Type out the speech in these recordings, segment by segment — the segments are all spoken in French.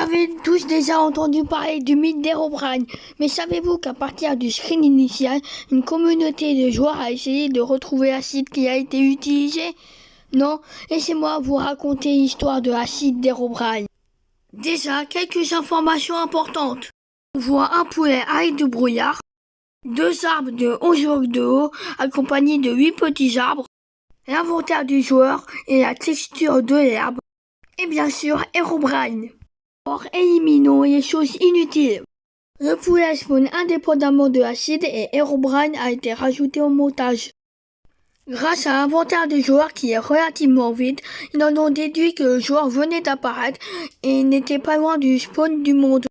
avez tous déjà entendu parler du mythe d'Herobrine, mais savez-vous qu'à partir du screen initial, une communauté de joueurs a essayé de retrouver l'acide qui a été utilisé? Non, laissez-moi vous raconter l'histoire de l'acide d'Herobrine. Déjà, quelques informations importantes. On voit un poulet avec du brouillard, 2 arbres de 11 blocs de haut accompagnés de 8 petits arbres, l'inventaire du joueur et la texture de l'herbe, et bien sûr Herobrine. Or, éliminons les choses inutiles. Le poulet spawn indépendamment de l'acide et Herobrine a été rajouté au montage. Grâce à l'inventaire du joueur qui est relativement vide, ils en ont déduit que le joueur venait d'apparaître et n'était pas loin du spawn du monde.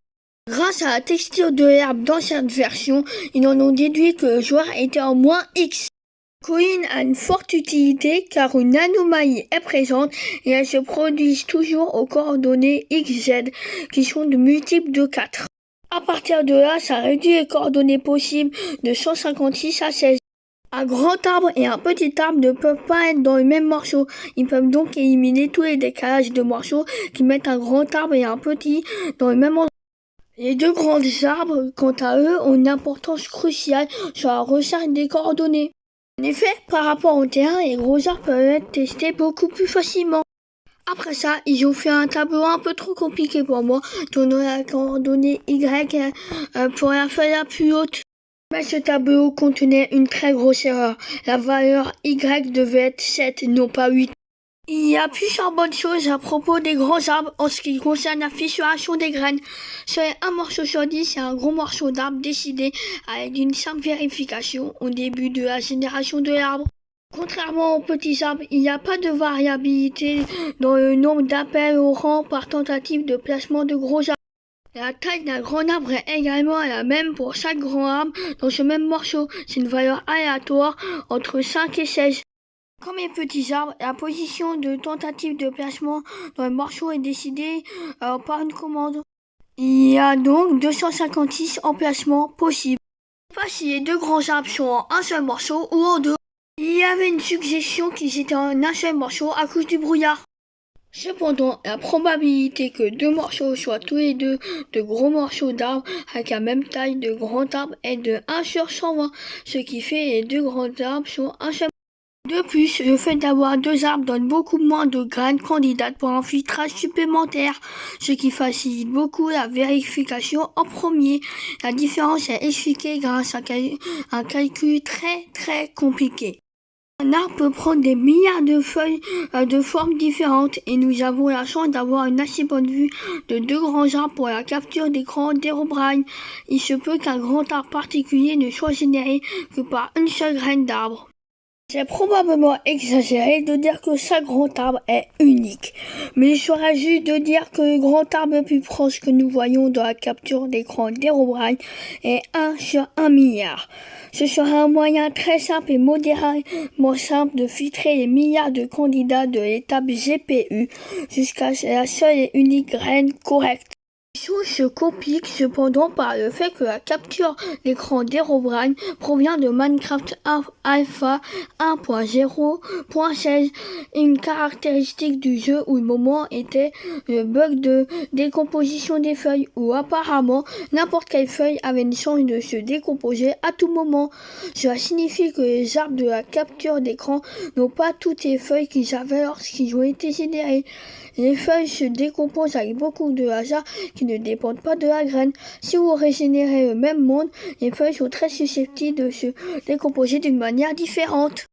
Grâce à la texture de l'herbe dans cette version, ils en ont déduit que le joueur était en -X. Colline a une forte utilité car une anomalie est présente et elles se produisent toujours aux coordonnées XZ qui sont de multiples de 4. À partir de là, ça réduit les coordonnées possibles de 156 à 16. Un grand arbre et un petit arbre ne peuvent pas être dans le même morceau. Ils peuvent donc éliminer tous les décalages de morceaux qui mettent un grand arbre et un petit dans le même endroit. Les 2 grands arbres, quant à eux, ont une importance cruciale sur la recherche des coordonnées. En effet, par rapport au terrain, les gros arbres peuvent être testés beaucoup plus facilement. Après ça, ils ont fait un tableau un peu trop compliqué pour moi, donnant la coordonnée Y pour la feuille la plus haute. Mais ce tableau contenait une très grosse erreur. La valeur Y devait être 7, non pas 8. Il y a plusieurs bonnes choses à propos des grands arbres en ce qui concerne la fissuration des graines. Seul un morceau sur 10 et un gros morceau d'arbre décidé avec une simple vérification au début de la génération de l'arbre. Contrairement aux petits arbres, il n'y a pas de variabilité dans le nombre d'appels au rang par tentative de placement de gros arbres. La taille d'un grand arbre est également la même pour chaque grand arbre dans ce même morceau. C'est une valeur aléatoire entre 5 et 16. Comme les petits arbres, la position de tentative de placement dans le morceau est décidée par une commande. Il y a donc 256 emplacements possibles. Je ne sais pas si les 2 grands arbres sont en un seul morceau ou en 2. Il y avait une suggestion qu'ils étaient en un seul morceau à cause du brouillard. Cependant, la probabilité que 2 morceaux soient tous les 2 de gros morceaux d'arbres avec la même taille de grand arbre est de 1 sur 120, ce qui fait les 2 grands arbres sont un seul. De plus, le fait d'avoir 2 arbres donne beaucoup moins de graines candidates pour un filtrage supplémentaire, ce qui facilite beaucoup la vérification en premier. La différence est expliquée grâce à un calcul très compliqué. Un arbre peut prendre des milliards de feuilles de formes différentes et nous avons la chance d'avoir une assez bonne vue de 2 grands arbres pour la capture d'écran d'Herobrine. Il se peut qu'un grand arbre particulier ne soit généré que par une seule graine d'arbre. C'est probablement exagéré de dire que chaque grand arbre est unique, mais il serait juste de dire que le grand arbre le plus proche que nous voyons dans la capture d'écran d'Herobrine est 1 sur 1 milliard. Ce serait un moyen très simple et modérément simple de filtrer les milliards de candidats de l'étape GPU jusqu'à la seule et unique graine correcte. Les choses se compliquent cependant par le fait que la capture d'écran d'Herobrine provient de Minecraft Alpha 1.0.16 et une caractéristique du jeu où le moment était le bug de décomposition des feuilles où apparemment n'importe quelle feuille avait une chance de se décomposer à tout moment. Cela signifie que les arbres de la capture d'écran n'ont pas toutes les feuilles qu'ils avaient lorsqu'ils ont été générés. Les feuilles se décomposent avec beaucoup de hasard qui ne dépendent pas de la graine. Si vous régénérez le même monde, les feuilles sont très susceptibles de se décomposer d'une manière différente.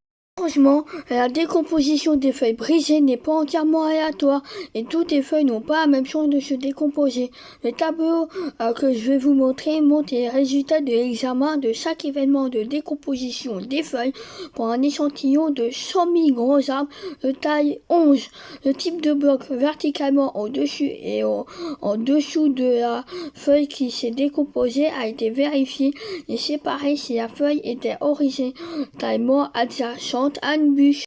Heureusement, la décomposition des feuilles brisées n'est pas entièrement aléatoire et toutes les feuilles n'ont pas la même chance de se décomposer. Le tableau que je vais vous montrer montre les résultats de l'examen de chaque événement de décomposition des feuilles pour un échantillon de 100 000 grands arbres de taille 11. Le type de bloc verticalement au-dessus et en dessous de la feuille qui s'est décomposée a été vérifié et séparé si la feuille était horizontalement adjacente à une bûche.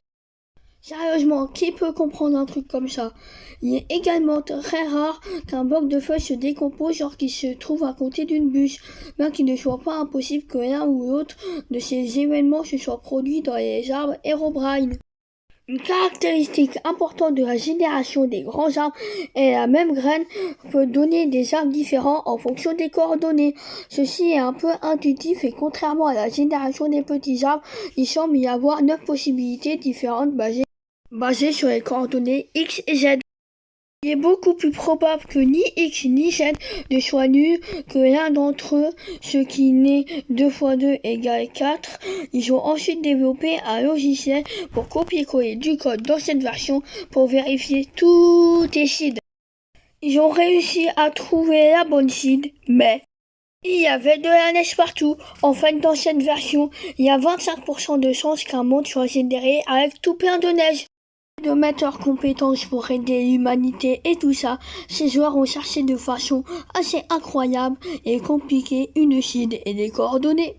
Sérieusement, qui peut comprendre un truc comme ça? Il est également très rare qu'un bloc de feuilles se décompose lorsqu'il se trouve à côté d'une bûche, bien qu'il ne soit pas impossible que l'un ou l'autre de ces événements se soit produit dans les arbres Herobrine. Une caractéristique importante de la génération des grands arbres est la même graine peut donner des arbres différents en fonction des coordonnées. Ceci est un peu intuitif et contrairement à la génération des petits arbres, il semble y avoir 9 possibilités différentes basées sur les coordonnées X et Z. Il est beaucoup plus probable que ni X ni Z ne soient nuls que l'un d'entre eux, ce qui n'est 2 fois 2 égale 4. Ils ont ensuite développé un logiciel pour copier-coller du code dans cette version pour vérifier tous tes seeds. Ils ont réussi à trouver la bonne seed, mais il y avait de la neige partout. En fait, dans cette version, il y a 25% de chances qu'un monde soit généré avec tout plein de neige. De mettre leurs compétences pour aider l'humanité et tout ça, ces joueurs ont cherché de façon assez incroyable et compliquée une seed et des coordonnées.